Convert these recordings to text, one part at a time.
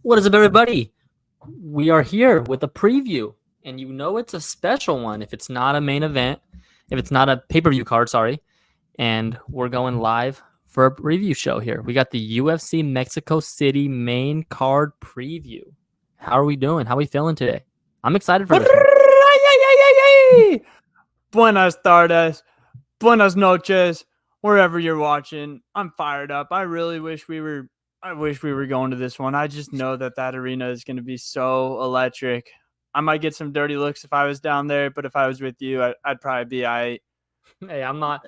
What is up, everybody? We are here with a preview, and you know it's a special one if it's not a main event, if it's not a pay-per-view card, sorry. And we're going live for a review show here. We got the UFC Mexico City main card preview. How are we doing? How are we feeling today? I'm excited for this one. Buenas tardes, buenas noches, wherever you're watching. I'm fired up. I wish we were going to this one. I just know that arena is going to be so electric. I might get some dirty looks if I was down there, but if I was with you, I'd probably be all right. Hey, I'm not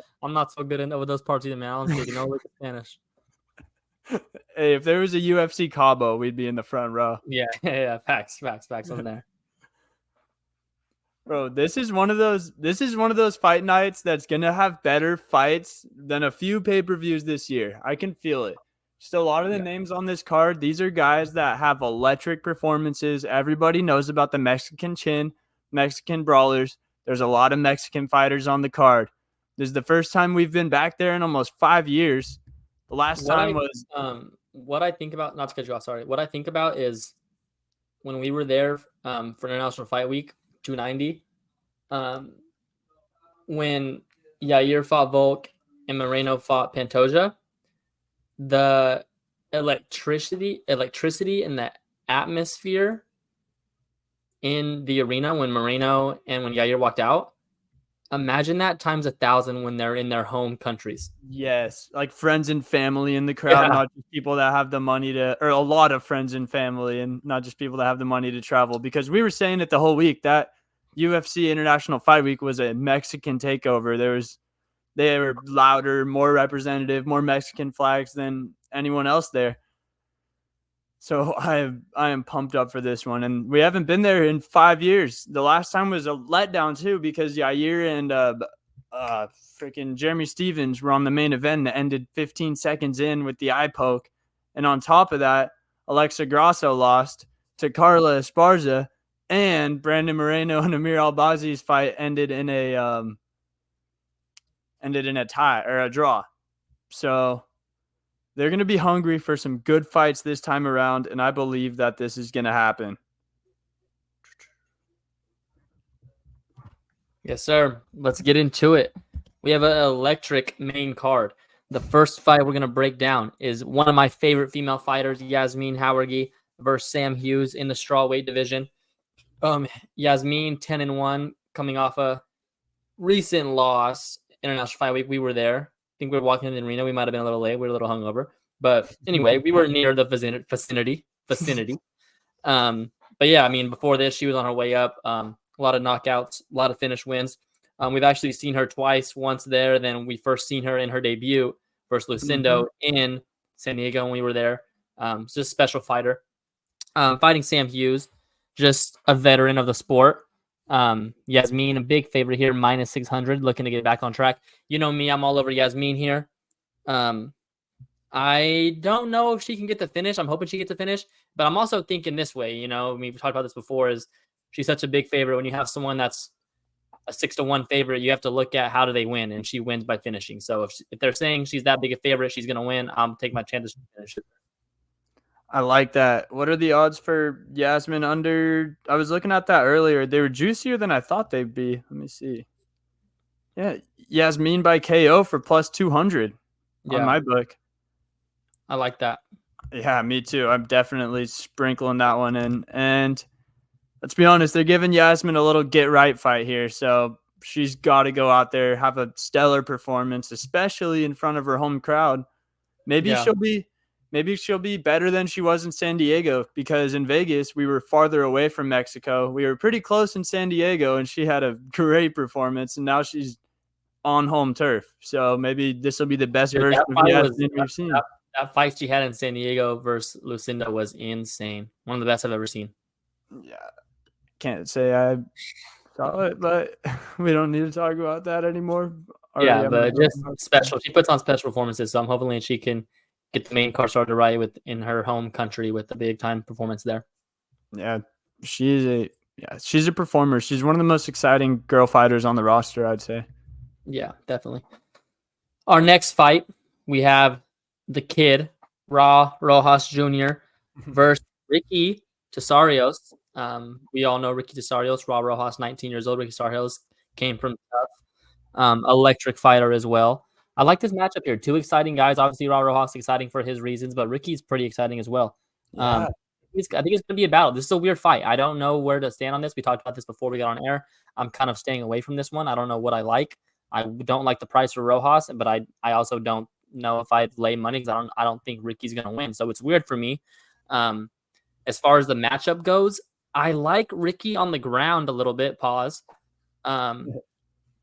so good with those parts either, man. I don't speak no Spanish. Hey, if there was a UFC Cabo, we'd be in the front row. Yeah. Facts on there. Bro, this is one of those fight nights that's gonna have better fights than a few pay-per-views this year. I can feel it. Just a lot of the names on this card, these are guys that have electric performances. Everybody knows about the Mexican Chin, Mexican Brawlers. There's a lot of Mexican fighters on the card. This is the first time we've been back there in almost 5 years. The last time was what I think about, not to cut you off, sorry. What I think about is when we were there for International Fight Week 290, when Yair fought Volk and Moreno fought Pantoja, the electricity and the atmosphere in the arena when Moreno and when Yair walked out, imagine that times 1,000 when they're in their home countries. Yes, like friends and family in the crowd, not just people that have the money or a lot of friends and family, and not just people that have the money to travel. Because we were saying it the whole week that UFC International Fight Week was a Mexican takeover. They were louder, more representative, more Mexican flags than anyone else there. So I am pumped up for this one, and we haven't been there in 5 years. The last time was a letdown too because Yair and freaking Jeremy Stevens were on the main event that ended 15 seconds in with the eye poke, and on top of that, Alexa Grasso lost to Carla Esparza, and Brandon Moreno and Amir Albazi's fight ended in a tie or a draw. So they're going to be hungry for some good fights this time around, and I believe that this is going to happen. Yes, sir. Let's get into it. We have an electric main card. The first fight we're going to break down is one of my favorite female fighters, Yazmin Jauregi versus Sam Hughes in the strawweight division. Yazmin 10-1, coming off a recent loss. International Fight Week, we were there. I think we were walking in the arena. We might have been a little late. We were a little hungover. But anyway, we were near the vicinity. But yeah, I mean, before this, she was on her way up. A lot of knockouts, a lot of finish wins. We've actually seen her twice, once there. Then we first seen her in her debut versus Lucindo in San Diego when we were there. Just a special fighter. Fighting Sam Hughes, just a veteran of the sport. Yazmin, a big favorite here, minus 600, looking to get back on track. You know me, I'm all over Yazmin here. I don't know if she can get the finish. I'm hoping she gets the finish, but I'm also thinking this way, we've talked about this before, is she's such a big favorite. When you have someone that's a 6-1 favorite, you have to look at how do they win, and she wins by finishing. So if they're saying she's that big a favorite, she's going to win, I'll take my chances to finish it. I like that. What are the odds for Yazmin under? I was looking at that earlier. They were juicier than I thought they'd be. Let me see. Yeah, Yazmin by KO for plus 200 on my book. I like that. Yeah, me too. I'm definitely sprinkling that one in. And let's be honest, they're giving Yazmin a little get-right fight here. So she's got to go out there, have a stellar performance, especially in front of her home crowd. Maybe she'll be better than she was in San Diego, because in Vegas, we were farther away from Mexico. We were pretty close in San Diego, and she had a great performance, and now she's on home turf. So maybe this will be the best version of Yazmin we've seen. That fight she had in San Diego versus Lucinda was insane. One of the best I've ever seen. Yeah. Can't say I saw it, but we don't need to talk about that anymore. But just special. She puts on special performances, so I'm hoping she can get the main card started right in her home country with a big time performance there. Yeah, she's a performer. She's one of the most exciting girl fighters on the roster, I'd say. Yeah, definitely. Our next fight, we have the kid, Rosas Jr. versus Ricky Tesarios. We all know Ricky Tesarios. Raul Rojas, 19 years old. Ricky Tesarios came from electric fighter as well. I like this matchup here. Two exciting guys. Obviously, Raul Rojas exciting for his reasons, but Ricky's pretty exciting as well. Yeah. I think it's going to be a battle. This is a weird fight. I don't know where to stand on this. We talked about this before we got on air. I'm kind of staying away from this one. I don't know what I like. I don't like the price for Rojas, but I also don't know if I'd lay money because I don't think Ricky's going to win. So it's weird for me. As far as the matchup goes, I like Ricky on the ground a little bit. Pause.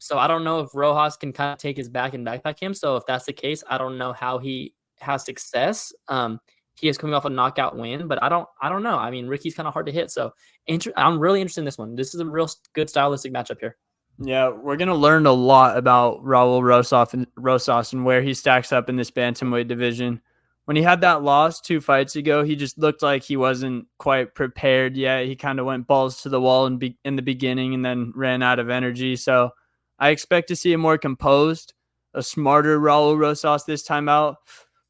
So I don't know if Rojas can kind of take his back and backpack him. So if that's the case, I don't know how he has success. He is coming off a knockout win, but I don't know. I mean, Ricky's kind of hard to hit. So I'm really interested in this one. This is a real good stylistic matchup here. Yeah, we're going to learn a lot about Raul Rosas and where he stacks up in this bantamweight division. When he had that loss 2 fights ago, he just looked like he wasn't quite prepared yet. He kind of went balls to the wall in the beginning and then ran out of energy. So I expect to see a more composed, a smarter Raul Rosas this time out,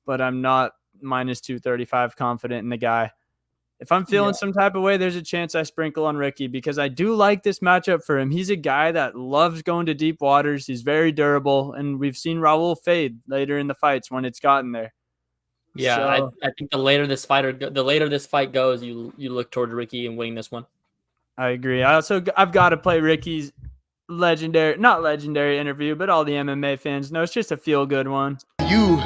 but I'm not minus 235 confident in the guy. If I'm feeling some type of way, there's a chance I sprinkle on Ricky because I do like this matchup for him. He's a guy that loves going to deep waters. He's very durable, and we've seen Raul fade later in the fights when it's gotten there. Yeah, so, I think the later this fight goes, you look toward Ricky and winning this one. I agree. I've got to play Ricky's not legendary interview, but all the MMA fans know it's just a feel good one. You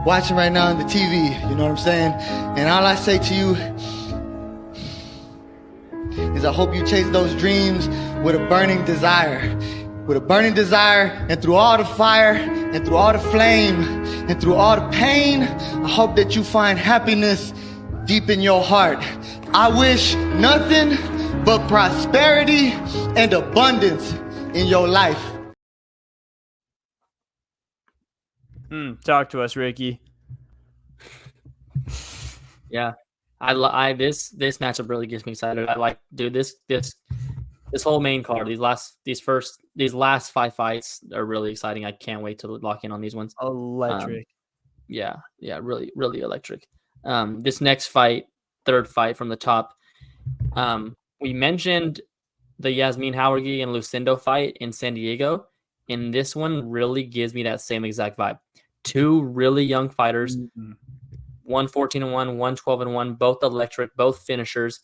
watching right now on the TV, you know what I'm saying? And all I say to you is I hope you chase those dreams with a burning desire. And through all the fire, and through all the flame, and through all the pain, I hope that you find happiness deep in your heart. I wish nothing but prosperity and abundance in your life. Talk to us, Ricky. Yeah. This matchup really gets me excited. I like, dude, this whole main card, these last 5 fights are really exciting. I can't wait to lock in on these ones. Electric. Yeah, really, really electric. This next fight, third fight from the top. We mentioned the Yazmin Jauregi and Lucindo fight in San Diego, and this one really gives me that same exact vibe. 2 really young fighters. 1-14-1, 1-12-1, both electric, both finishers.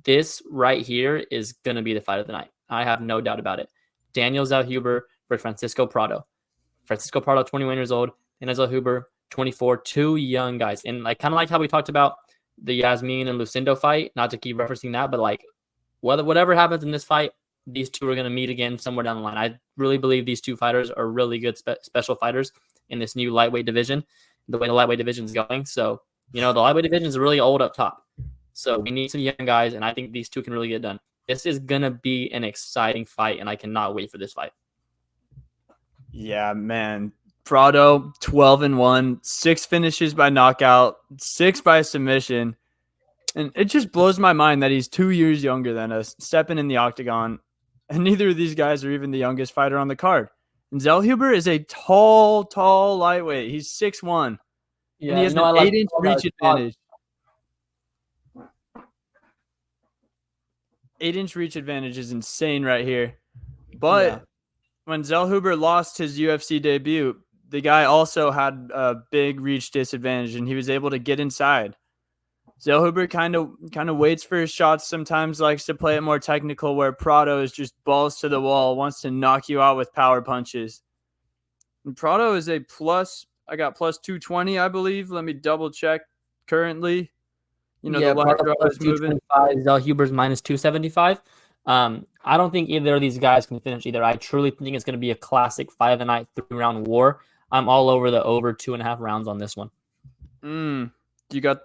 This right here is going to be the fight of the night. I have no doubt about it. Daniel Zellhuber versus Fransisco Prado. Fransisco Prado, 21 years old, and Zellhuber, 24. 2 young guys. And kind of like how we talked about the Yazmin and Lucindo fight, not to keep referencing that, but whatever happens in this fight, these 2 are going to meet again somewhere down the line. I really believe these 2 fighters are really good special fighters in this new lightweight division, the way the lightweight division is going. So, the lightweight division is really old up top. So we need some young guys, and I think these 2 can really get done. This is going to be an exciting fight, and I cannot wait for this fight. Yeah, man. Prado, 12-1, 6 finishes by knockout, 6 by submission. And it just blows my mind that he's 2 years younger than us, stepping in the octagon. And neither of these guys are even the youngest fighter on the card. And Zellhuber is a tall lightweight. He's 6'1". Yeah, and he has an 8-inch reach advantage. 8-inch reach advantage is insane right here. But when Zellhuber lost his UFC debut, the guy also had a big reach disadvantage, and he was able to get inside. Zellhuber kind of waits for his shots sometimes, likes to play it more technical, where Prado is just balls to the wall, wants to knock you out with power punches. And Prado is I got plus 220, I believe. Let me double check currently. The line is moving. Zellhuber's minus 275. I don't think either of these guys can finish either. I truly think it's going to be a classic fight of the night 3-round war. I'm all over the over 2.5 rounds on this one. You got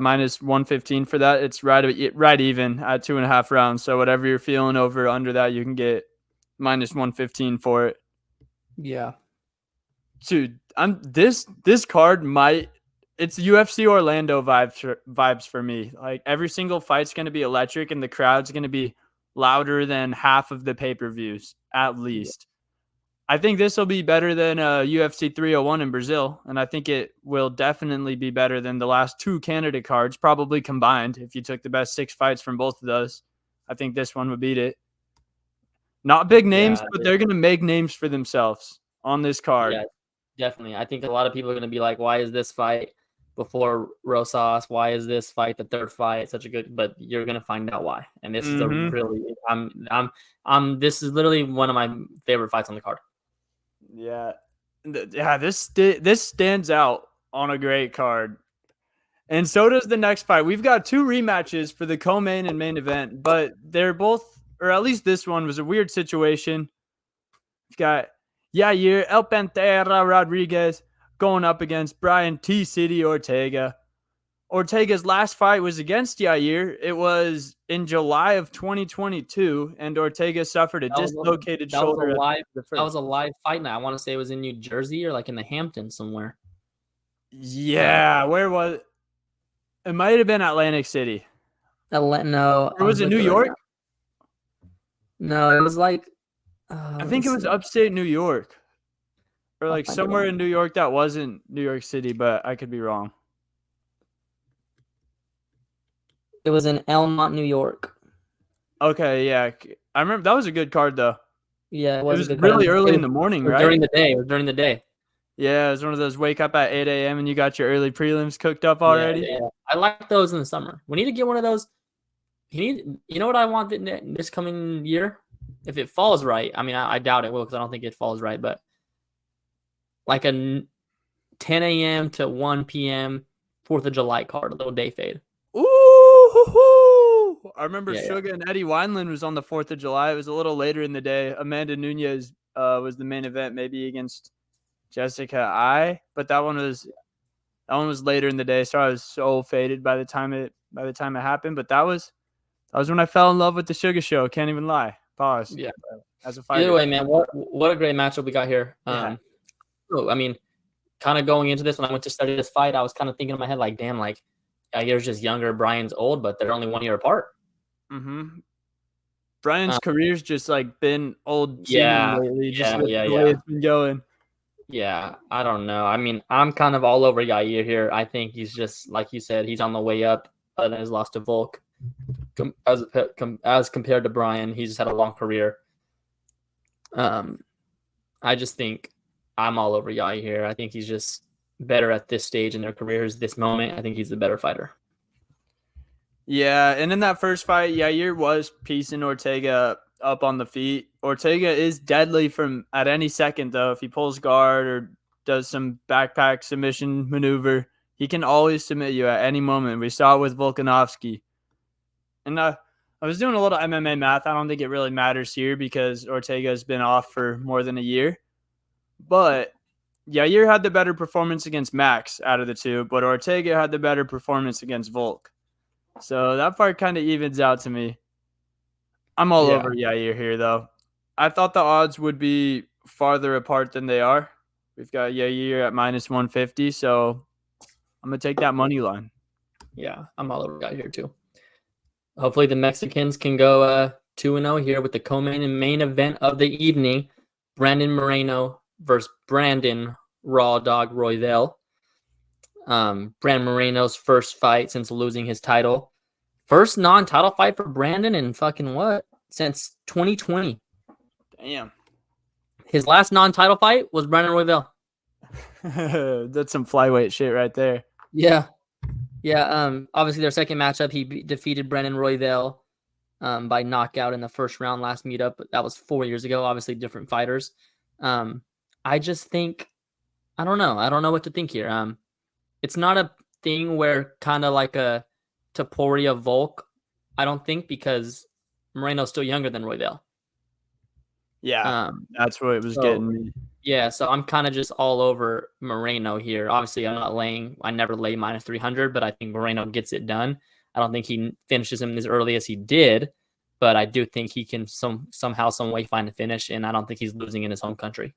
minus 115 for that. It's right even at 2.5 rounds. So whatever you're feeling over under that, you can get minus 115 for it. Yeah, dude, this card it's UFC Orlando vibes for me. Like every single fight's going to be electric, and the crowd's going to be louder than half of the pay-per-views at least. I think this will be better than UFC 301 in Brazil, and I think it will definitely be better than the last 2 candidate cards, probably combined. If you took the best 6 fights from both of those, I think this one would beat it. Not big names, but they're going to make names for themselves on this card. Yeah, definitely. I think a lot of people are going to be like, why is this fight before Rosas? Why is this fight the third fight such a good? But you're going to find out why. And this is a really, this is literally one of my favorite fights on the card. Yeah. This stands out on a great card. And so does the next fight. We've got 2 rematches for the co-main and main event, but they're both, or at least this one was a weird situation. We've got Yair El Pantera Rodriguez going up against Brian T. City Ortega. Ortega's last fight was against Yair. It was in July of 2022, and Ortega suffered a dislocated shoulder. That was a live fight night. I want to say it was in New Jersey or like in the Hamptons somewhere. Yeah, where was it? It might have been Atlantic City. No. Or was it New York? No, it was like... I think it was upstate New York. Or like somewhere in New York that wasn't New York City, but I could be wrong. It was in Elmont, New York. Okay, yeah. I remember that was a good card, though. Yeah, it was really early in the morning, right? During the day. It was during the day. Yeah, it was one of those wake up at 8 a.m. and you got your early prelims cooked up already. Yeah. I like those in the summer. We need to get one of those. You know what I want this coming year? If it falls right, I mean, I doubt it will because I don't think it falls right, but like a 10 a.m. to 1 p.m. 4th of July card, a little day fade. Ooh! I remember Sugar and Eddie Wineland was on the 4th of July. It was a little later in the day. Amanda Nunes was the main event, maybe against Jessica I, but that one was later in the day, so I was so faded by the time it happened. But that was when I fell in love with the Sugar Show. Can't even lie. Pause. Yeah. As a fighter. Either way, man, what a great matchup we got here. I mean, kind of going into this when I went to study this fight, I was kind of thinking in my head like, damn, like Yair's just younger, Brian's old, but they're only 1 year apart. Mm-hmm. Brian's career's just like been old lately, just the way it's been going. Yeah, I don't know. I mean, I'm kind of all over Yair here. I think he's just, like you said, he's on the way up other than his loss to Volk. As compared to Brian, he's just had a long career. I just think I'm all over Yair here. I think he's just better at this stage in their careers, this moment. I think he's the better fighter. Yeah, and in that first fight, Yair was piecing Ortega up on the feet. Ortega is deadly from at any second, though. If he pulls guard or does some backpack submission maneuver, he can always submit you at any moment. We saw it with Volkanovski. And I was doing a little MMA math. I don't think it really matters here because Ortega's been off for more than a year. But Yair had the better performance against Max out of the two, but Ortega had the better performance against Volk. So that part kind of evens out to me. I'm all over Yair here, though. I thought the odds would be farther apart than they are. We've got Yair at minus 150, so I'm going to take that money line. Yeah, I'm all over Yair too. Hopefully the Mexicans can go 2-0 here with the co-main and main event of the evening. Brandon Moreno versus Brandon Raw Dog Royval. Brandon Moreno's first fight since losing his title. First non-title fight for Brandon in fucking what? Since 2020. Damn. His last non-title fight was Brandon Royval. That's some flyweight shit right there. Yeah. Obviously their second matchup, he defeated Brandon Royval by knockout in the first round last meetup. That was 4 years ago. Obviously different fighters. I just think, I don't know what to think here. It's not a thing where kind of like a Topuria Volk, I don't think, because Moreno's still younger than Royval. Yeah, that's what it was getting me. Yeah, so I'm kind of just all over Moreno here. Obviously, I never lay minus 300, but I think Moreno gets it done. I don't think he finishes him as early as he did, but I do think he can somehow, some way find a finish, and I don't think he's losing in his home country.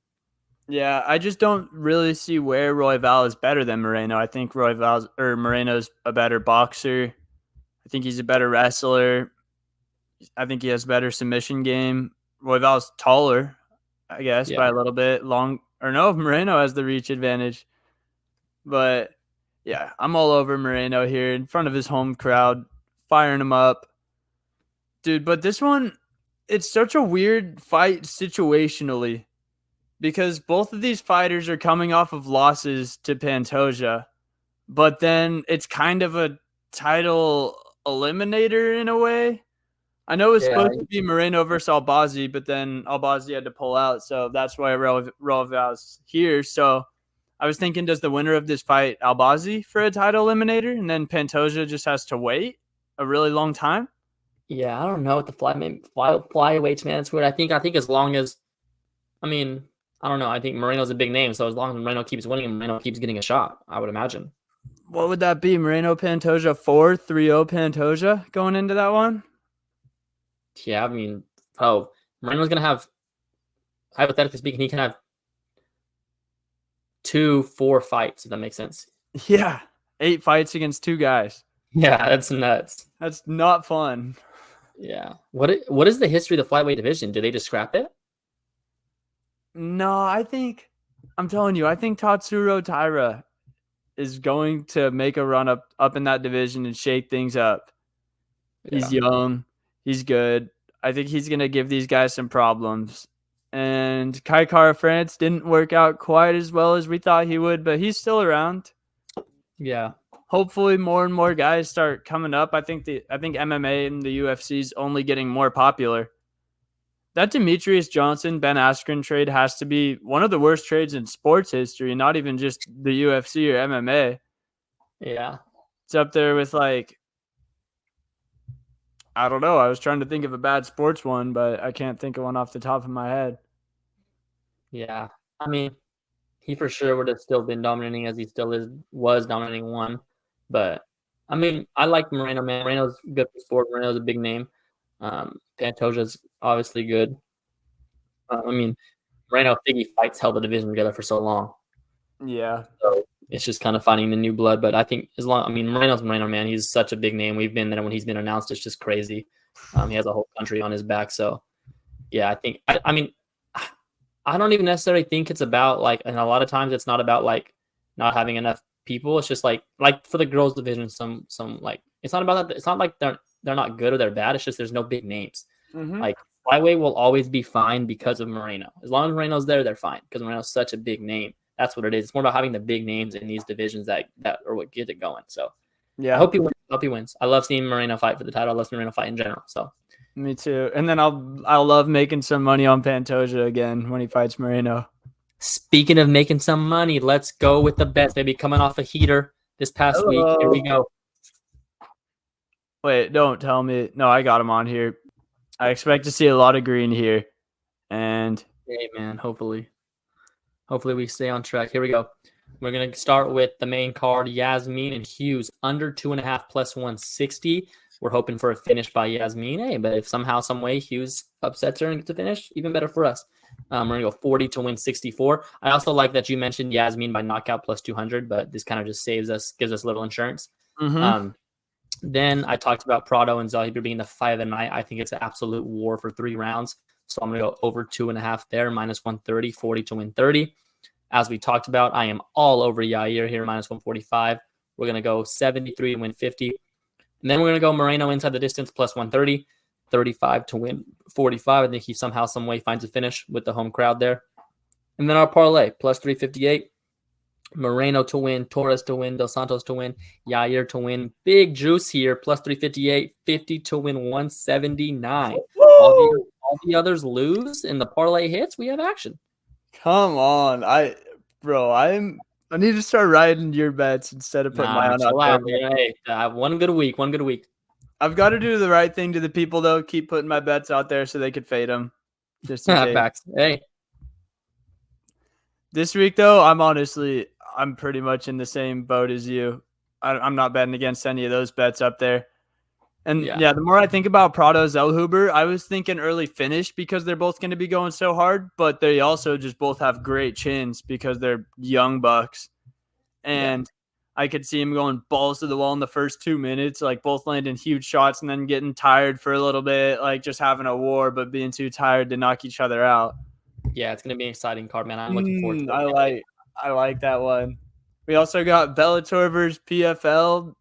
Yeah, I just don't really see where Royval is better than Moreno. I think Moreno's a better boxer. I think he's a better wrestler. I think he has better submission game. Royval's taller. I guess, Yeah. by a little bit. Moreno has the reach advantage. But yeah, I'm all over Moreno here in front of his home crowd, firing him up. Dude, but this one, it's such a weird fight situationally because both of these fighters are coming off of losses to Pantoja, but then it's kind of a title eliminator in a way. I know it's supposed to be Moreno versus Albazi, but then Albazi had to pull out, so that's why Royval's here. So I was thinking, does the winner of this fight Albazi for a title eliminator, and then Pantoja just has to wait a really long time? Yeah, I don't know what the flyweights, man. It's weird. I think as long as, I mean, I don't know. I think Moreno's a big name, so as long as Moreno keeps winning, Moreno keeps getting a shot, I would imagine. What would that be? Moreno Pantoja 3-0 Pantoja going into that one? Yeah, I mean, Moreno's gonna have, hypothetically speaking, he can have 2-4 fights, if that makes sense. Yeah, 8 fights against 2 guys. Yeah, that's nuts. That's not fun. Yeah. What is the history of the flyweight division? Do they just scrap it? No, I'm telling you, I think Tatsuro Taira is going to make a run up in that division and shake things up. He's young. He's good. I think he's going to give these guys some problems. And Kai Kara France didn't work out quite as well as we thought he would, but he's still around. Yeah. Hopefully more and more guys start coming up. I think MMA and the UFC is only getting more popular. That Demetrius Johnson, Ben Askren trade has to be one of the worst trades in sports history, not even just the UFC or MMA. Yeah. It's up there with I don't know. I was trying to think of a bad sports one, but I can't think of one off the top of my head. Yeah. I mean, he for sure would have still been dominating as he still was dominating one. But, I mean, I like Moreno, man. Moreno's good for sport. Moreno's a big name. Pantoja's obviously good. I mean, Moreno, Figgy fights held the division together for so long. Yeah. So it's just kind of finding the new blood. But I think Moreno's Moreno, man. He's such a big name. We've been there when he's been announced. It's just crazy. He has a whole country on his back. So, yeah, I think, I mean, I don't even necessarily think it's about and a lot of times it's not about not having enough people. It's just like for the girls division, some it's not about that. It's not like they're not good or they're bad. It's just there's no big names. Mm-hmm. Flyweight will always be fine because of Moreno. As long as Moreno's there, they're fine because Moreno's such a big name. That's what it is. It's more about having the big names in these divisions that are what get it going. So yeah, I hope he wins. I love seeing Moreno fight for the title. I love seeing Moreno fight in general. So me too. And then I'll love making some money on Pantoja again when he fights Moreno. Speaking of making some money, let's go with the bets. Maybe coming off a heater this past week. Here we go. Wait, don't tell me. No, I got him on here. I expect to see a lot of green here. And hey, man, hopefully we stay on track. Here we go. We're going to start with the main card, Yazmin and Hughes, under 2.5 plus 160. We're hoping for a finish by Yazmin. Hey, but if somehow, some way, Hughes upsets her and gets a finish, even better for us. We're going to go 40 to win 64. I also like that you mentioned Yazmin by knockout plus 200, but this kind of just gives us a little insurance. mm-hmm. Then I talked about Prado and Zellhuber being the fight of the night. I think it's an absolute war for 3 rounds. So I'm going to go over 2.5 there, minus 130, 40 to win 30. As we talked about, I am all over Yair here, minus 145. We're going to go 73 to win 50. And then we're going to go Moreno inside the distance, plus 130, 35 to win 45. I think he somehow, some way finds a finish with the home crowd there. And then our parlay, plus 358. Moreno to win, Torres to win, Dos Santos to win, Yair to win. Big juice here, plus 358, 50 to win 179. All the others lose, and the parlay hits. We have action. Come on, I need to start riding your bets instead of putting my own out there. Hey, one good week. I've got to do the right thing to the people though. Keep putting my bets out there so they could fade them. Just in case. Facts. Hey, this week though, I'm pretty much in the same boat as you. I'm not betting against any of those bets up there. And yeah, the more I think about Prado Zellhuber, I was thinking early finish because they're both going to be going so hard, but they also just both have great chins because they're young bucks. And I could see him going balls to the wall in the first 2 minutes, both landing huge shots and then getting tired for a little bit, just having a war, but being too tired to knock each other out. Yeah, it's gonna be an exciting card, man. I'm looking forward to it. I like that one. We also got Bellator versus PFL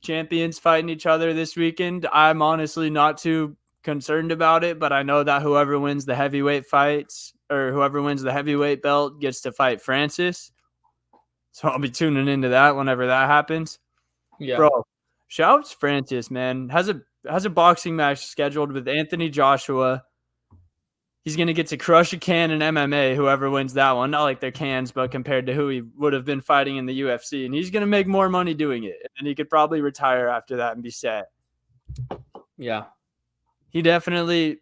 champions fighting each other this weekend. I'm honestly not too concerned about it, but I know that whoever wins the heavyweight fights or whoever wins the heavyweight belt gets to fight Francis. So I'll be tuning into that whenever that happens. Yeah. Bro, shouts Francis, man. Has a boxing match scheduled with Anthony Joshua. He's going to get to crush a can in MMA, whoever wins that one. Not like they're cans, but compared to who he would have been fighting in the UFC. And he's going to make more money doing it. And he could probably retire after that and be set. Yeah. He definitely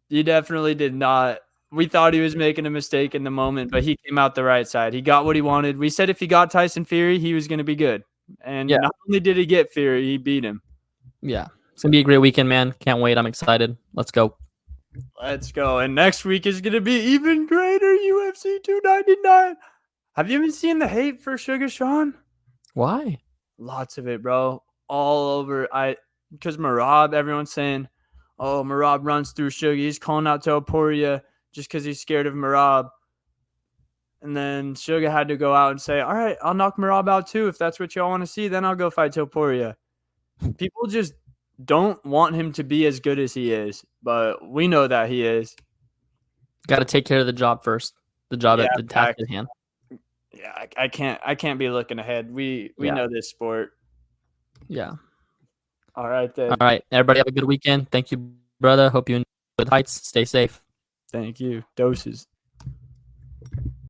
did not. We thought he was making a mistake in the moment, but he came out the right side. He got what he wanted. We said if he got Tyson Fury, he was going to be good. And not only did he get Fury, he beat him. Yeah. It's going to be a great weekend, man. Can't wait. I'm excited. Let's go. Let's go. And next week is going to be even greater, UFC 299. Have you even seen the hate for Sugar Sean? Why? Lots of it, bro. All over. Because Marab, everyone's saying, oh, Marab runs through Sugar. He's calling out Topuria just because he's scared of Marab. And then Sugar had to go out and say, all right, I'll knock Marab out too. If that's what y'all want to see, then I'll go fight Topuria. People just don't want him to be as good as he is, but we know that he is. Got to take care of the job first. The job at the task at hand. Yeah, I can't be looking ahead. We know this sport. Yeah. All right then. All right, everybody have a good weekend. Thank you, brother. Hope you enjoy the fights. Stay safe. Thank you. Doses.